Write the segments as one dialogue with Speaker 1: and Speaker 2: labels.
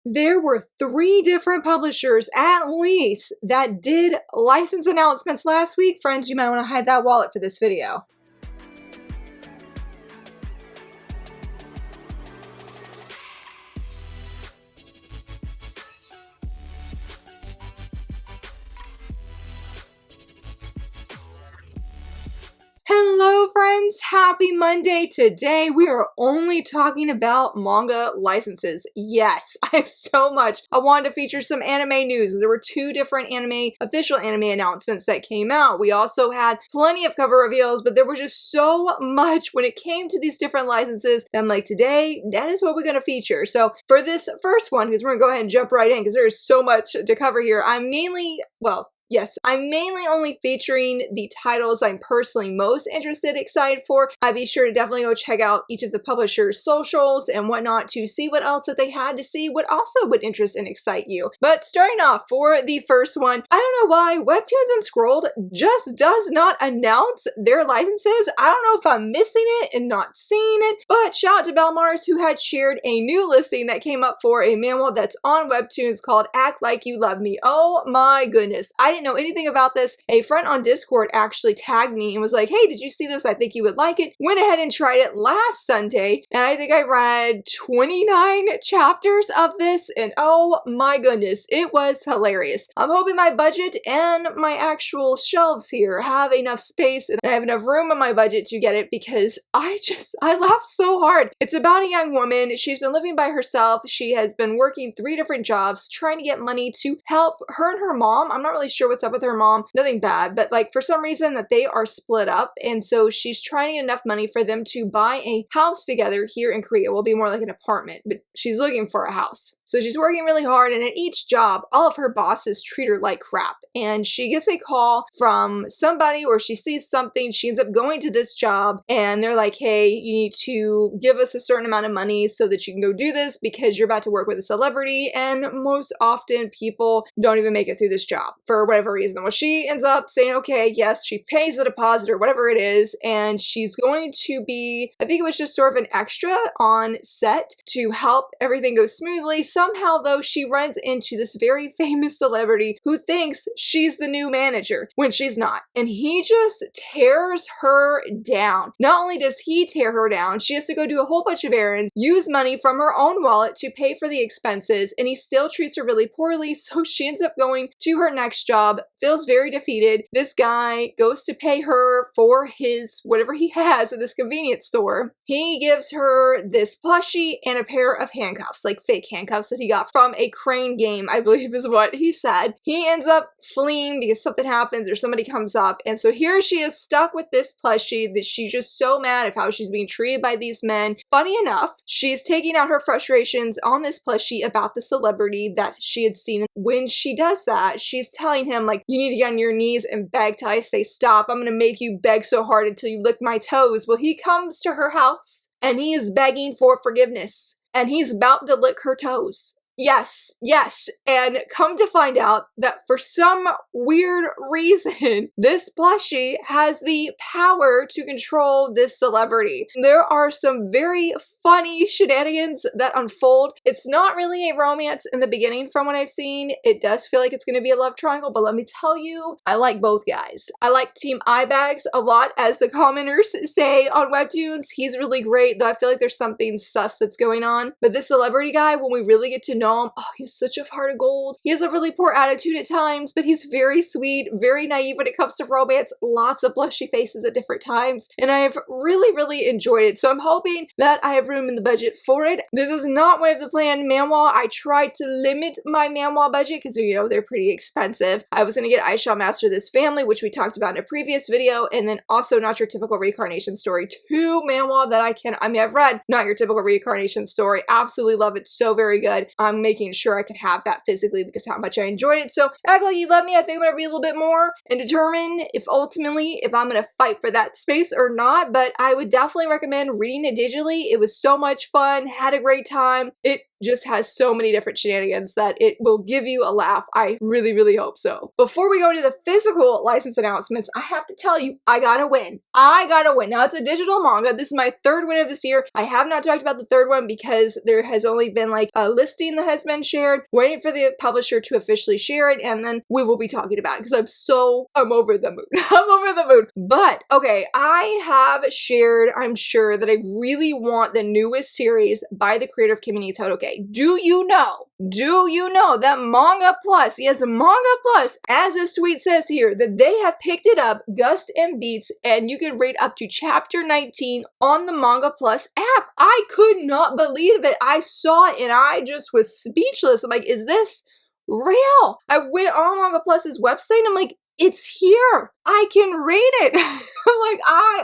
Speaker 1: There were 3 different publishers, at least, that did license announcements last week. Friends, you might want to hide that wallet for this video. Hello friends, happy Monday. Today we are only talking about manga licenses. Yes, I have so much. I wanted to feature some anime news. There were 2 different official anime announcements that came out. We also had plenty of cover reveals, but there was just so much when it came to these different licenses. And I'm like, today, that is what we're going to feature. So for this first one, because we're going to go ahead and jump right in because there is so much to cover here, I'm mainly only featuring the titles I'm personally most interested, excited for. I'd be sure to definitely go check out each of the publishers' socials and whatnot to see what else that they had to see, what also would interest and excite you. But starting off for the first one, I don't know why WebToons Unscrolled just does not announce their licenses. I don't know if I'm missing it and not seeing it, but shout out to Belmars who had shared a new listing that came up for a manhwa that's on WebToons called Act Like You Love Me. Oh my goodness. I didn't know anything about this. A friend on Discord actually tagged me and was like, hey, did you see this? I think you would like it. Went ahead and tried it last Sunday, and I think I read 29 chapters of this, and oh my goodness, it was hilarious. I'm hoping my budget and my actual shelves here have enough space and I have enough room in my budget to get it, because I laughed so hard. It's about a young woman. She's been living by herself. She has been working 3 different jobs, trying to get money to help her and her mom. I'm not really sure what's up with her mom, nothing bad, but like for some reason that they are split up, and so she's trying to get enough money for them to buy a house together here in Korea. It will be more like an apartment, but she's looking for a house. So she's working really hard, and at each job, all of her bosses treat her like crap. And she gets a call from somebody, or she sees something, she ends up going to this job, and they're like, hey, you need to give us a certain amount of money so that you can go do this because you're about to work with a celebrity, and most often people don't even make it through this job for whatever reason. Well, she ends up saying, okay, yes, she pays the deposit or whatever it is, and she's going to be, I think it was just sort of an extra on set to help everything go smoothly. Somehow, though, she runs into this very famous celebrity who thinks she's the new manager when she's not, and he just tears her down. Not only does he tear her down, she has to go do a whole bunch of errands, use money from her own wallet to pay for the expenses, and he still treats her really poorly, so she ends up going to her next job, feels very defeated. This guy goes to pay her for his whatever he has at this convenience store. He gives her this plushie and a pair of handcuffs, like fake handcuffs that he got from a crane game, I believe is what he said. He ends up fleeing because something happens or somebody comes up, and so here she is stuck with this plushie that she's just so mad of how she's being treated by these men. Funny enough, she's taking out her frustrations on this plushie about the celebrity that she had seen. When she does that, she's telling him, like, you need to get on your knees and beg till I say stop. I'm gonna make you beg so hard until you lick my toes. Well, he comes to her house and he is begging for forgiveness, and he's about to lick her toes. Yes, and come to find out that for some weird reason, this plushie has the power to control this celebrity. There are some very funny shenanigans that unfold. It's not really a romance in the beginning from what I've seen. It does feel like it's going to be a love triangle, but let me tell you, I like both guys. I like Team Eyebags a lot, as the commenters say on WebToons. He's really great, though I feel like there's something sus that's going on. But this celebrity guy, when we really get to know him, oh, he's such a heart of gold. He has a really poor attitude at times, but he's very sweet, very naive when it comes to romance, lots of blushy faces at different times, and I've really enjoyed it. So I'm hoping that I have room in the budget for it. This is not one of the planned manhwa. I tried to limit my manhwa budget because, you know, they're pretty expensive. I was going to get I Shall Master This Family, which we talked about in a previous video, and then also Not Your Typical Reincarnation Story, 2 manhwa that I've read Not Your Typical Reincarnation Story. Absolutely love it. So very good. I'm making sure I could have that physically because how much I enjoyed it. So Act Like You Love Me, I think I'm going to read a little bit more and determine if ultimately if I'm going to fight for that space or not, but I would definitely recommend reading it digitally. It was so much fun, had a great time. It just has so many different shenanigans that it will give you a laugh. I really, really hope so. Before we go into the physical license announcements, I have to tell you, I gotta win. I gotta win. Now, it's a digital manga. This is my third win of this year. I have not talked about the third one because there has only been like a listing that has been shared, waiting for the publisher to officially share it, and then we will be talking about it because I'm over the moon. I'm over the moon. But, okay, I have shared, I'm sure, that I really want the newest series by the creator of Kimi ni Todoke. Do you know that Manga Plus, yes, Manga Plus, as this tweet says here, that they have picked it up, Gust and Beats, and you can read up to chapter 19 on the Manga Plus app. I could not believe it. I saw it and I just was speechless. I'm like, is this real? I went on Manga Plus's website and I'm like, it's here. I can read it. Like,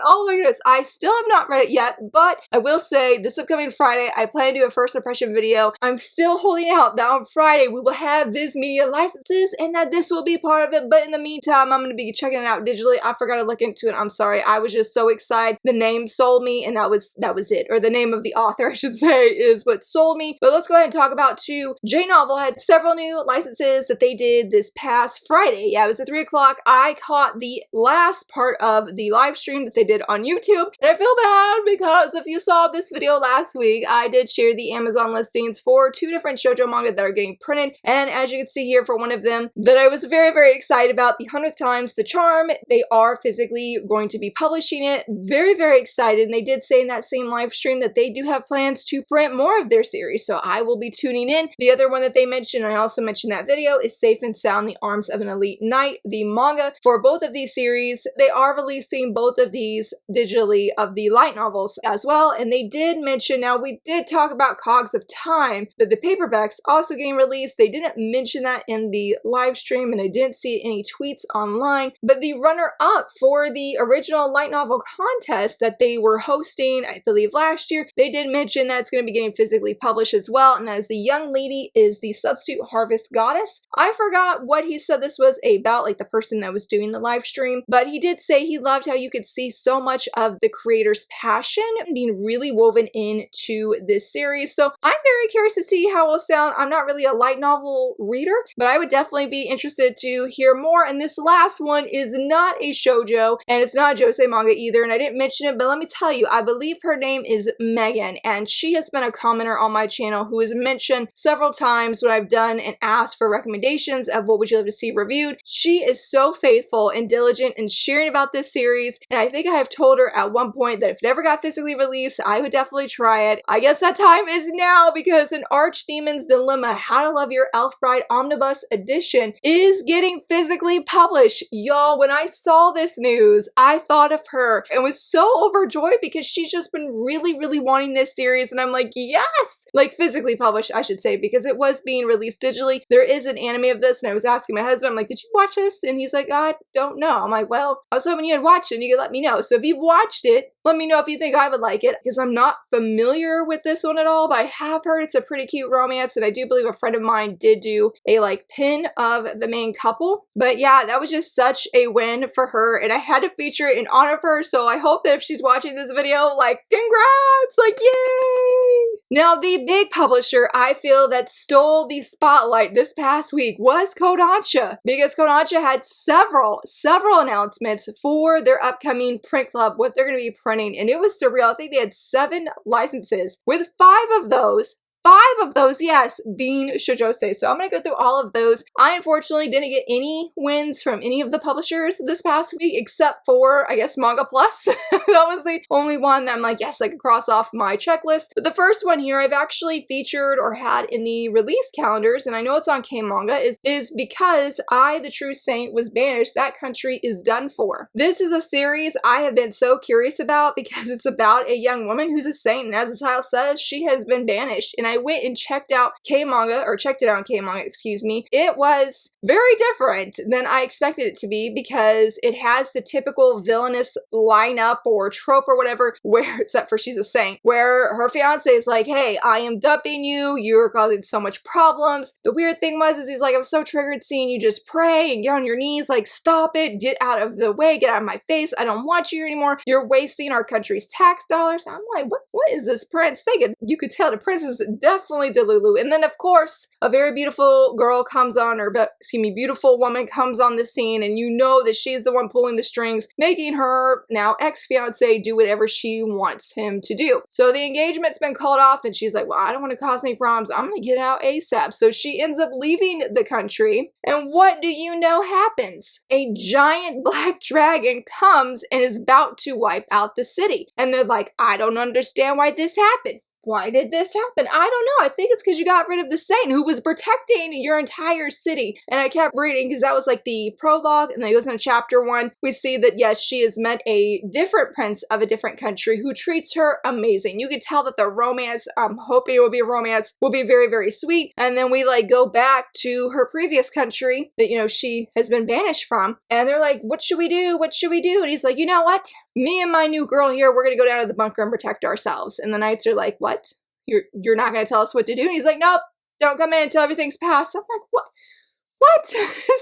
Speaker 1: oh my goodness, I still have not read it yet, but I will say this upcoming Friday, I plan to do a first impression video. I'm still holding out that on Friday we will have Viz Media licenses and that this will be part of it, but in the meantime, I'm going to be checking it out digitally. I forgot to look into it. I'm sorry. I was just so excited. The name sold me and that was it. Or the name of the author, I should say, is what sold me. But let's go ahead and talk about two. J-Novel had several new licenses that they did this past Friday. Yeah, it was at 3 o'clock. I caught the last part of the live stream that they did on YouTube, and I feel bad because if you saw this video last week, I did share the Amazon listings for two different shoujo manga that are getting printed, and as you can see here for one of them that I was very, very excited about, The 100th Times the Charm, they are physically going to be publishing it. Very, very excited, and they did say in that same live stream that they do have plans to print more of their series, so I will be tuning in. The other one that they mentioned, I also mentioned that video, is Safe and Sound, The Arms of an Elite Knight, the manga for both of these series. They are releasing both of these digitally of the light novels as well, and they did mention, now we did talk about Cogs of Time, that the paperbacks also getting released. They didn't mention that in the live stream and I didn't see any tweets online, but the runner-up for the original light novel contest that they were hosting, I believe last year, they did mention that it's going to be getting physically published as well, and as the young lady is the Substitute Harvest Goddess. I forgot what he said this was about, like the person that was doing the live stream, but he did say he loved how you could see so much of the creator's passion being really woven into this series. So I'm very curious to see how it will sound. I'm not really a light novel reader, but I would definitely be interested to hear more. And this last one is not a shoujo, and it's not a josei manga either, and I didn't mention it, but let me tell you, I believe her name is Megan, and she has been a commenter on my channel who has mentioned several times when I've done and asked for recommendations of what would you love to see reviewed. She is so faithful and diligent in sharing about this series, and I think I have told her at one point that if it ever got physically released, I would definitely try it. I guess that time is now because an Archdemon's Dilemma How to Love Your Elf Bride Omnibus Edition is getting physically published. Y'all, when I saw this news, I thought of her and was so overjoyed because she's just been really, really wanting this series, and I'm like, yes! Like physically published, I should say, because it was being released digitally. There is an anime of this, and I was asking my husband, I'm like, did you watch this? And he's like, I don't know. I'm like, well, I was hoping you had watched it and you could let me know. So if you've watched it, let me know if you think I would like it, because I'm not familiar with this one at all, but I have heard it's a pretty cute romance, and I do believe a friend of mine did do a like pin of the main couple. But yeah, that was just such a win for her, and I had to feature it in honor of her, so I hope that if she's watching this video, like, congrats! Like, yay! Now, the big publisher I feel that stole the spotlight this past week was Kodansha, because Kodansha had several announcements for their upcoming print club, what they're going to be printing, and it was surreal. I think they had 7 licenses, with 5 of those, yes, being shoujosei. So I'm going to go through all of those. I unfortunately didn't get any wins from any of the publishers this past week, except for, I guess, Manga Plus. That was the only one that I'm like, yes, I could cross off my checklist. But the first one here I've actually featured or had in the release calendars, and I know it's on K-Manga, is Because I, the True Saint, Was Banished. That country is done for. This is a series I have been so curious about because it's about a young woman who's a saint, and as the title says, she has been banished. And I went and checked it out on K-Manga, excuse me. It was very different than I expected it to be because it has the typical villainous lineup or trope or whatever, where, except for she's a saint, where her fiance is like, hey, I am dumping you, you're causing so much problems. The weird thing is he's like, I'm so triggered seeing you just pray and get on your knees, like, stop it, get out of the way, get out of my face, I don't want you anymore, you're wasting our country's tax dollars. I'm like, what is this prince thinking? You could tell the prince is definitely Delulu. And then of course, a very beautiful girl comes on, or excuse me, beautiful woman comes on the scene, and you know that she's the one pulling the strings, making her now ex-fiance do whatever she wants him to do. So the engagement's been called off, and she's like, well, I don't want to cause any problems. I'm gonna get out ASAP. So she ends up leaving the country, and what do you know happens? A giant black dragon comes and is about to wipe out the city. And they're like, I don't understand why this happened. Why did this happen? I don't know. I think it's because you got rid of the saint who was protecting your entire city. And I kept reading because that was like the prologue, and then it goes into chapter 1. We see that, yes, she has met a different prince of a different country who treats her amazing. You can tell that the romance, I'm hoping it will be a romance, will be very, very sweet. And then we like go back to her previous country that, you know, she has been banished from. And they're like, what should we do? What should we do? And he's like, you know what? Me and my new girl here, we're going to go down to the bunker and protect ourselves. And the knights are like, what? You're not going to tell us what to do? And he's like, nope, don't come in until everything's passed. I'm like, what?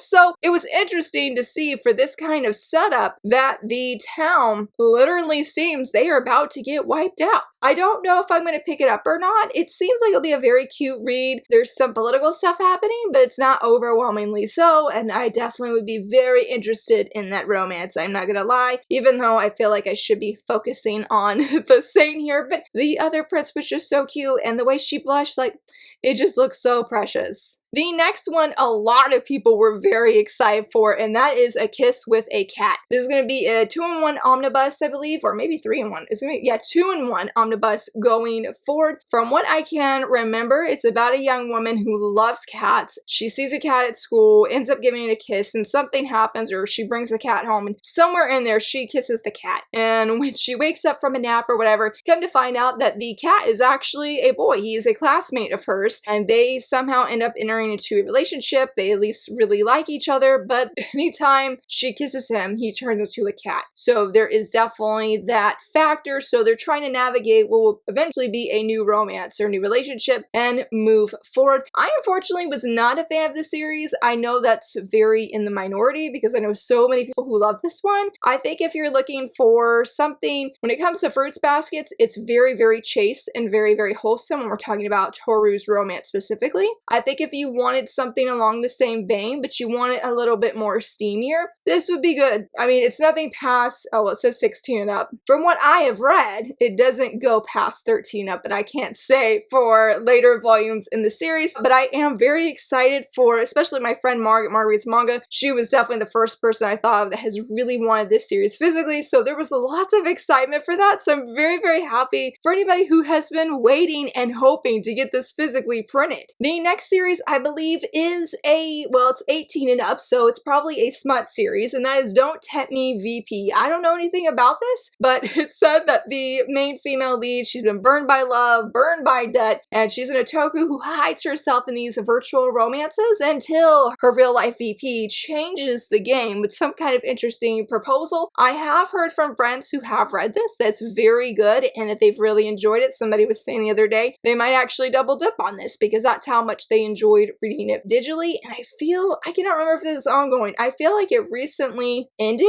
Speaker 1: So it was interesting to see for this kind of setup that the town literally seems they are about to get wiped out. I don't know if I'm going to pick it up or not. It seems like it'll be a very cute read. There's some political stuff happening, but it's not overwhelmingly so, and I definitely would be very interested in that romance. I'm not going to lie, even though I feel like I should be focusing on the saint here, but the other prince was just so cute, and the way she blushed, like, it just looks so precious. The next one a lot of people were very excited for, and that is A Kiss with a Cat. This is going to be a 2-in-1 omnibus, I believe, or maybe 3-in-1. It's going to be, yeah, 2-in-1 omnibus going forward. From what I can remember, it's about a young woman who loves cats. She sees a cat at school, ends up giving it a kiss, and something happens, or she brings the cat home, and somewhere in there, she kisses the cat. And when she wakes up from a nap or whatever, come to find out that the cat is actually a boy. He is a classmate of hers, and they somehow end up entering into a relationship. They at least really like each other, but anytime she kisses him, he turns into a cat. So there is definitely that factor. So they're trying to navigate what will eventually be a new romance or new relationship and move forward. I unfortunately was not a fan of the series. I know that's very in the minority because I know so many people who love this one. I think if you're looking for something, when it comes to fruits baskets, it's very, very chaste and very, very wholesome when we're talking about Toru's romance specifically. I think if you wanted something along the same vein, but you want it a little bit more steamier, this would be good. I mean, it's nothing past, oh, well, it says 16 and up. From what I have read, it doesn't go past 13 up, but I can't say for later volumes in the series. But I am very excited for, especially my friend Margaret reads manga. She was definitely the first person I thought of that has really wanted this series physically, so there was lots of excitement for that. So I'm very, very happy for anybody who has been waiting and hoping to get this physically printed. The next series, I believe, is it's 18 and up, so it's probably a smut series, and that is Don't Tempt Me VP. I don't know anything about this, but it said that the main female lead, she's been burned by love, burned by debt, and she's an otaku who hides herself in these virtual romances until her real life VP changes the game with some kind of interesting proposal. I have heard from friends who have read this that's very good and that they've really enjoyed it. Somebody was saying the other day they might actually double dip on this because that's how much they enjoyed reading it digitally, and I cannot remember if this is ongoing. I feel like it recently ended,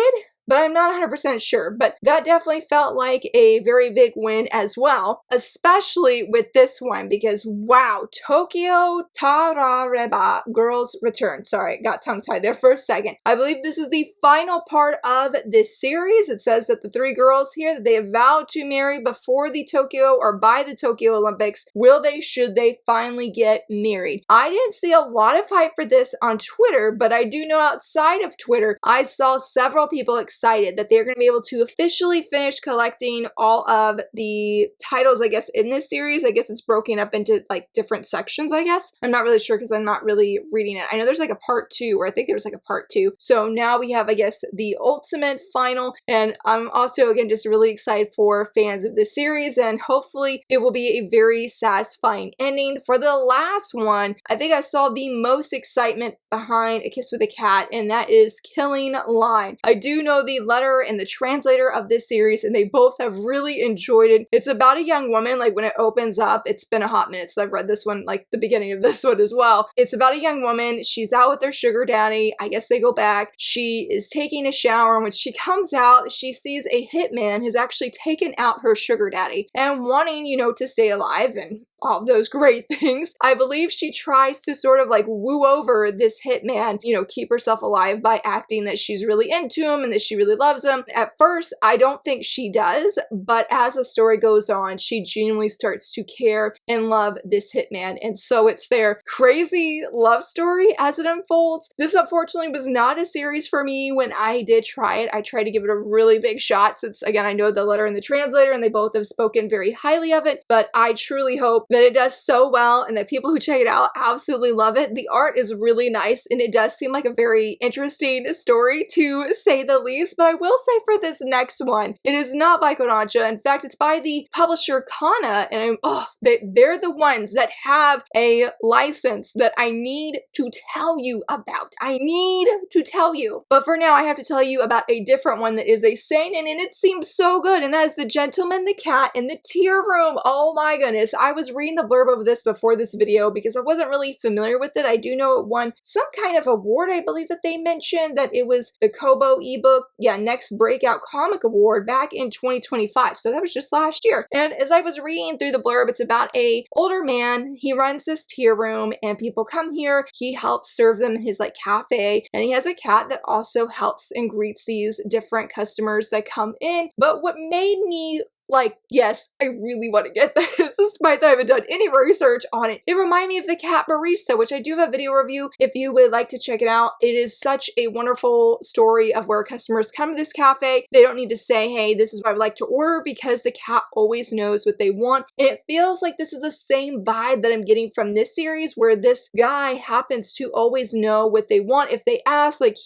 Speaker 1: but I'm not 100% sure. But that definitely felt like a very big win as well, especially with this one because wow, Tokyo Tarareba Girls Return. Sorry, got tongue-tied there for a second. I believe this is the final part of this series. It says that the 3 girls here, that they have vowed to marry before the Tokyo or by the Tokyo Olympics. Will they, should they finally get married? I didn't see a lot of hype for this on Twitter, but I do know outside of Twitter, I saw several people excited that they're going to be able to officially finish collecting all of the titles, I guess, in this series. I guess it's broken up into like different sections, I guess. I'm not really sure because I'm not really reading it. I know there's like a part 2, or I think there was like a part 2. So now we have, I guess, the ultimate final, and I'm also, again, just really excited for fans of this series, and hopefully it will be a very satisfying ending. For the last one, I think I saw the most excitement behind A Kiss with a Cat, and that is Killing Line. I do know the letter and the translator of this series, and they both have really enjoyed it. It's about a young woman, like when it opens up, it's been a hot minute since I've read this one, like the beginning of this one as well. It's about a young woman, she's out with her sugar daddy, I guess they go back, she is taking a shower, and when she comes out, she sees a hitman who's actually taken out her sugar daddy, and wanting, you know, to stay alive and all those great things. I believe she tries to sort of like woo over this hitman, you know, keep herself alive by acting that she's really into him and that she really loves him. At first, I don't think she does, but as the story goes on, she genuinely starts to care and love this hitman. And so it's their crazy love story as it unfolds. This unfortunately was not a series for me when I did try it. I tried to give it a really big shot since, again, I know the letter and the translator and they both have spoken very highly of it, but I truly hope that it does so well and that people who check it out absolutely love it. The art is really nice and it does seem like a very interesting story to say the least, but I will say for this next one, it is not by Kodansha. In fact, it's by the publisher Kana, and they're the ones that have a license that I need to tell you about. I need to tell you. But for now, I have to tell you about a different one that is a seinen, and it seems so good, and that is The Gentleman, the Cat, in the Tear Room. Oh my goodness. I was reading the blurb of this before this video because I wasn't really familiar with it. I do know it won some kind of award. I believe that they mentioned that it was the Kobo ebook, Next Breakout Comic Award back in 2025. So that was just last year. And as I was reading through the blurb, it's about a older man. He runs this tear room and people come here. He helps serve them in his like cafe, and he has a cat that also helps and greets these different customers that come in. But what made me like, yes, I really want to get this, despite that I haven't done any research on it. It reminded me of the Cat Barista, which I do have a video review if you would like to check it out. It is such a wonderful story of where customers come to this cafe. They don't need to say, hey, this is what I would like to order, because the cat always knows what they want. And it feels like this is the same vibe that I'm getting from this series, where this guy happens to always know what they want. If they ask, like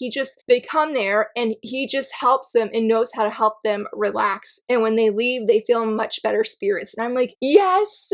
Speaker 1: they come there and he just helps them and knows how to help them relax. And when they leave, they feel in much better spirits. And I'm like, yes,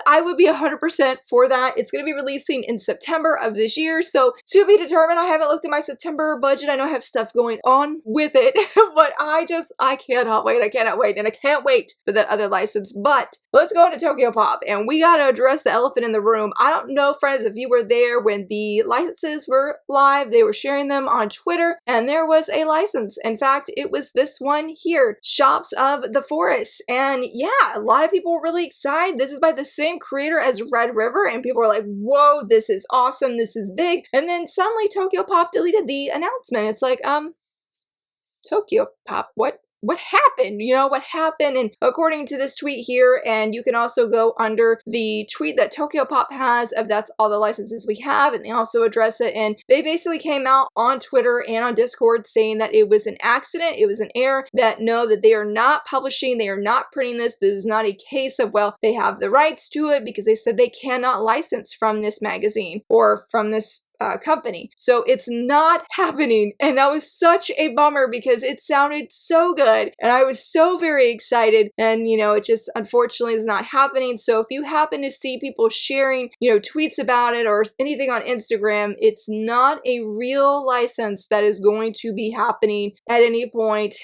Speaker 1: I would be 100% for that. It's going to be releasing in September of this year. So to be determined. I haven't looked at my September budget. I know I have stuff going on with it, but I cannot wait. I cannot wait. And I can't wait for that other license. But let's go into TokyoPop, and we got to address the elephant in the room. I don't know, friends, if you were there when the licenses were live. They were sharing them on Twitter, and there was a license. In fact, it was this one here, Shops of the Forest. And yeah, a lot of people were really excited. This is by the same creator as Red River, and people were like, whoa, this is awesome, this is big. And then suddenly TokyoPop deleted the announcement. It's like, TokyoPop, what happened? You know, what happened? And according to this tweet here, and you can also go under the tweet that TokyoPop has of that's all the licenses we have, and they also address it, and they basically came out on Twitter and on Discord saying that it was an accident, it was an error, that no, that they are not publishing, they are not printing this is not a case of, well, they have the rights to it, because they said they cannot license from this magazine or from this company. So it's not happening, and that was such a bummer because it sounded so good and I was so very excited, and you know, it just unfortunately is not happening. So if you happen to see people sharing, you know, tweets about it or anything on Instagram, it's not a real license that is going to be happening at any point,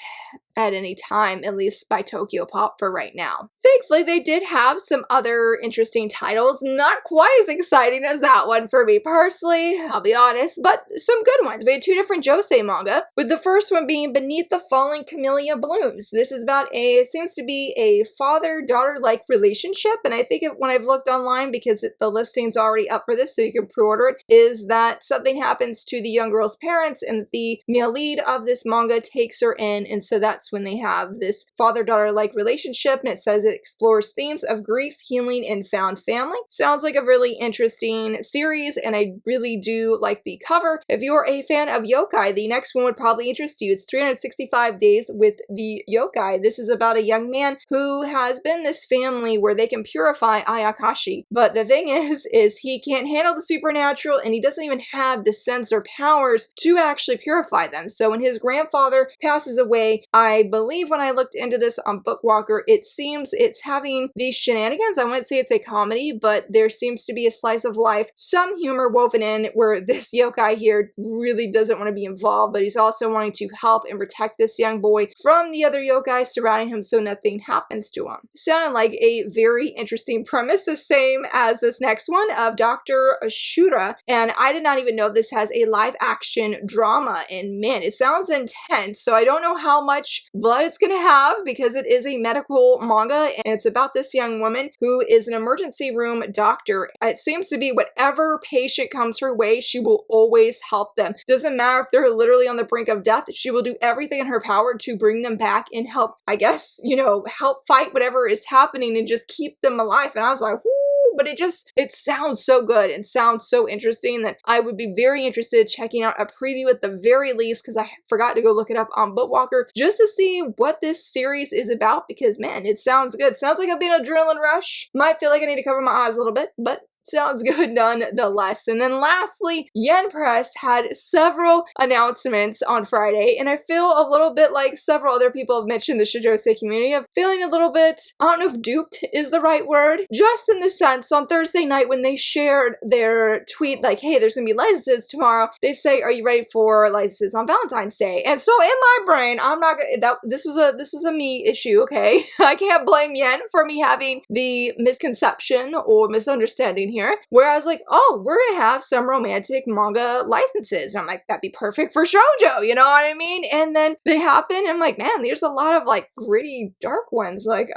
Speaker 1: at any time, at least by TokyoPop for right now. Thankfully, they did have some other interesting titles, not quite as exciting as that one for me personally, I'll be honest, but some good ones. We had two different josei manga, with the first one being Beneath the Falling Camellia Blooms. This is about it seems to be a father-daughter-like relationship, and I think when I've looked online, because the listing's already up for this so you can pre-order it, is that something happens to the young girl's parents and the male lead of this manga takes her in, and so that's when they have this father-daughter-like relationship, and it says it explores themes of grief, healing, and found family. Sounds like a really interesting series, and I really do like the cover. If you're a fan of yokai, the next one would probably interest you. It's 365 Days with the Yokai. This is about a young man who has been this family where they can purify Ayakashi, but the thing is he can't handle the supernatural, and he doesn't even have the sense or powers to actually purify them. So when his grandfather passes away, I believe when I looked into this on Bookwalker, it seems it's having these shenanigans. I wouldn't say it's a comedy, but there seems to be a slice of life, some humor woven in, where this yokai here really doesn't want to be involved, but he's also wanting to help and protect this young boy from the other yokai surrounding him so nothing happens to him. Sounded like a very interesting premise, the same as this next one of Dr. Ashura, and I did not even know this has a live action drama, and man, it sounds intense, so I don't know how much much blood it's gonna have because it is a medical manga and it's about this young woman who is an emergency room doctor. It seems to be whatever patient comes her way, she will always help them. Doesn't matter if they're literally on the brink of death, she will do everything in her power to bring them back and help, I guess, you know, help fight whatever is happening and just keep them alive. And I was like, whoo, but it sounds so good and sounds so interesting that I would be very interested checking out a preview at the very least, because I forgot to go look it up on Bootwalker just to see what this series is about, because man, it sounds good. Sounds like I've been adrenaline rush. Might feel like I need to cover my eyes a little bit, but sounds good nonetheless. And then lastly, Yen Press had several announcements on Friday, and I feel a little bit like several other people have mentioned the Shoujo community of feeling a little bit, I don't know if duped is the right word, just in the sense on Thursday night when they shared their tweet like, hey, there's gonna be licenses tomorrow, they say, are you ready for licenses on Valentine's Day? And so in my brain, I'm not gonna, this was a me issue, okay? I can't blame Yen for me having the misconception or misunderstanding here, where I was like, oh, we're gonna have some romantic manga licenses. I'm like, that'd be perfect for shoujo, you know what I mean? And then they happen, and I'm like, man, there's a lot of like gritty, dark ones. Like,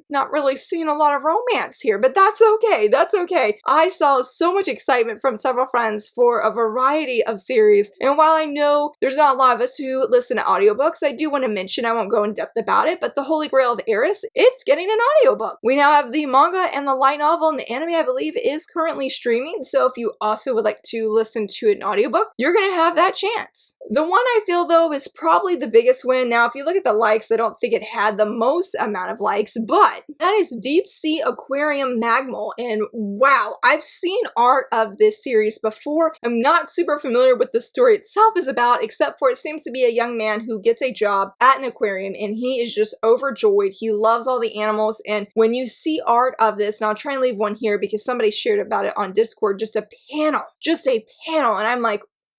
Speaker 1: not really seeing a lot of romance here, but that's okay. That's okay. I saw so much excitement from several friends for a variety of series, and while I know there's not a lot of us who listen to audiobooks, I do want to mention, I won't go in depth about it, but the Holy Grail of Eris, it's getting an audiobook. We now have the manga and the light novel, and the anime, I believe, is currently streaming, so if you also would like to listen to an audiobook, you're gonna have that chance. The one I feel though is probably the biggest win. Now if you look at the likes, I don't think it had the most amount of likes, but that is Deep Sea Aquarium Magmal, and wow, I've seen art of this series before. I'm not super familiar with the story itself is about, except for it seems to be a young man who gets a job at an aquarium and he is just overjoyed. He loves all the animals, and when you see art of this, and I'll try and leave one here because somebody shared about it on Discord, just a panel, and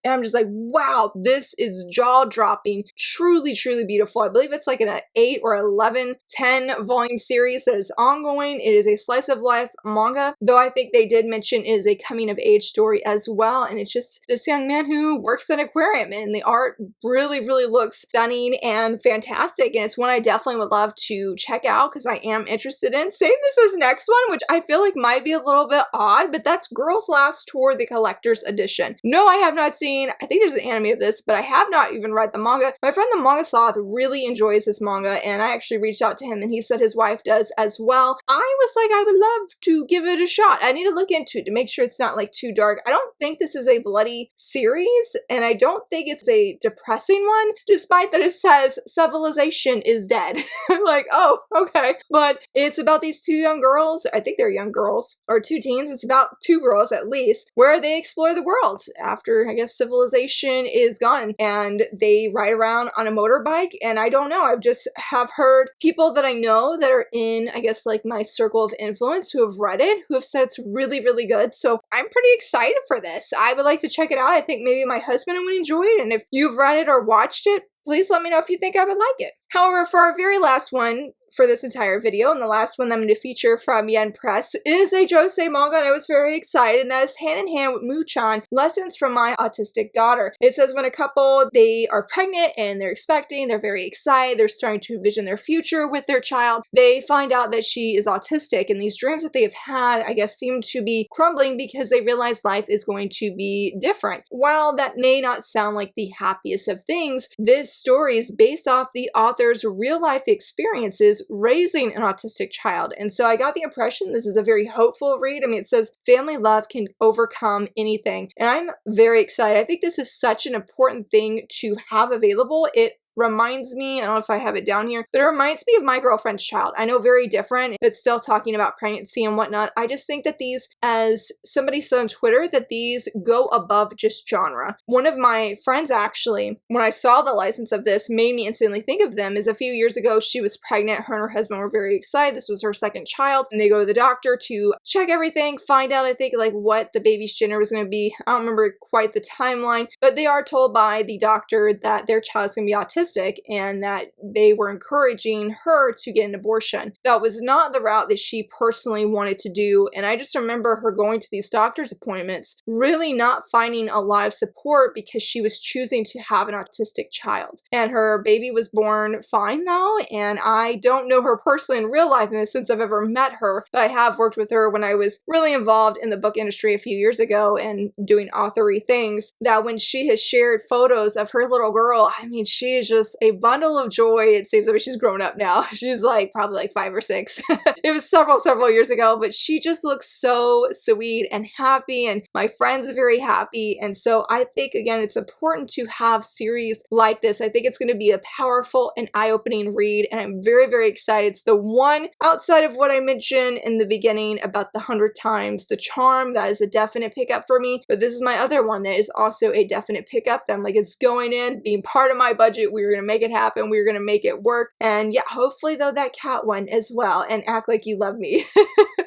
Speaker 1: I'm just like, wow, this is jaw-dropping, truly, truly beautiful. I believe it's like an 8 or 11, 10 volume series that is ongoing. It is a slice of life manga, though I think they did mention it is a coming of age story as well. And it's just this young man who works at an aquarium, and the art really, really looks stunning and fantastic. And it's one I definitely would love to check out because I am interested in. Save this as next one, which I feel like might be a little bit odd, but that's Girls Last Tour, the collector's edition. No, I have not seen, I think there's an anime of this, but I have not even read the manga. My friend the Manga Sloth really enjoys this manga, and I actually reached out to him and he said his wife does as well. I was like, I would love to give it a shot. I need to look into it to make sure it's not like too dark. I don't think this is a bloody series, and I don't think it's a depressing one, despite that it says civilization is dead. Like, oh, okay. But it's about these two young girls, I think they're young girls, or two teens, it's about two girls at least, where they explore the world after, I guess, civilization is gone, and they ride around on a motorbike. And I don't know, I've just have heard people that I know that are in, I guess, like my circle of influence who have read it, who have said it's really, really good. So I'm pretty excited for this. I would like to check it out. I think maybe my husband would enjoy it, and if you've read it or watched it, please let me know if you think I would like it. However, for our very last one for this entire video, and the last one that I'm going to feature from Yen Press, is a josei manga, and I was very excited, and that is Hand in Hand with Muchan, Lessons from My Autistic Daughter. It says when a couple, they are pregnant and they're expecting, they're very excited, they're starting to envision their future with their child, they find out that she is autistic, and these dreams that they've had, I guess, seem to be crumbling because they realize life is going to be different. While that may not sound like the happiest of things, this story is based off the author's real-life experiences raising an autistic child. And so I got the impression this is a very hopeful read. I mean, it says family love can overcome anything. And I'm very excited. I think this is such an important thing to have available. It reminds me, I don't know if I have it down here, but it reminds me of My Girlfriend's Child. I know, very different. It's still talking about pregnancy and whatnot. I just think that these, as somebody said on Twitter, that these go above just genre. One of my friends actually, when I saw the license of this, made me instantly think of them, is a few years ago, she was pregnant. Her and her husband were very excited. This was her second child, and they go to the doctor to check everything, find out, I think, like what the baby's gender was going to be. I don't remember quite the timeline, but they are told by the doctor that their child is going to be autistic. autistic and that they were encouraging her to get an abortion. That was not the route that she personally wanted to do, and I just remember her going to these doctor's appointments, really not finding a lot of support because she was choosing to have an autistic child. And her baby was born fine though, and I don't know her personally in real life in the sense I've ever met her, but I have worked with her when I was really involved in the book industry a few years ago and doing authory things, that when she has shared photos of her little girl, I mean, she is just a bundle of joy. It seems like she's grown up now. She's like probably like 5 or 6. It was several years ago, but she just looks so sweet and happy, and my friends are very happy. And so I think, again, it's important to have series like this. I think it's going to be a powerful and eye-opening read, and I'm very excited. It's the one outside of what I mentioned in the beginning about the 100 times the charm that is a definite pickup for me, but this is my other one that is also a definite pickup. I'm like, it's going in, being part of my budget. We're going to make it happen. We're going to make it work. And yeah, hopefully though that cat one as well, and Act Like You Love Me.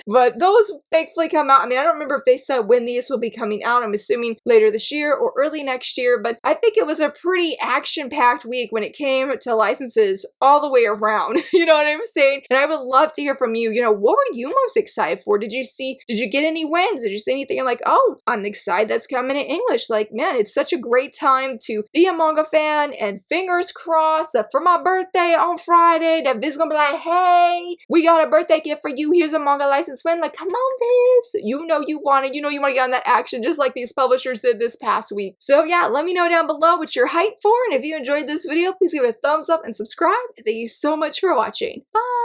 Speaker 1: But those thankfully come out. I mean, I don't remember if they said when these will be coming out. I'm assuming later this year or early next year, but I think it was a pretty action-packed week when it came to licenses all the way around. You know what I'm saying? And I would love to hear from you. You know, what were you most excited for? Did you get any wins? Did you see anything you're like, oh, I'm excited that's coming in English? Like, man, it's such a great time to be a manga fan, and fingers crossed that for my birthday on Friday, that Viz gonna be like, hey, we got a birthday gift for you. Here's a manga license win. Like, come on, Viz. You know you want it. You know you want to get on that action just like these publishers did this past week. So yeah, let me know down below what you're hyped for. And if you enjoyed this video, please give it a thumbs up and subscribe. Thank you so much for watching. Bye.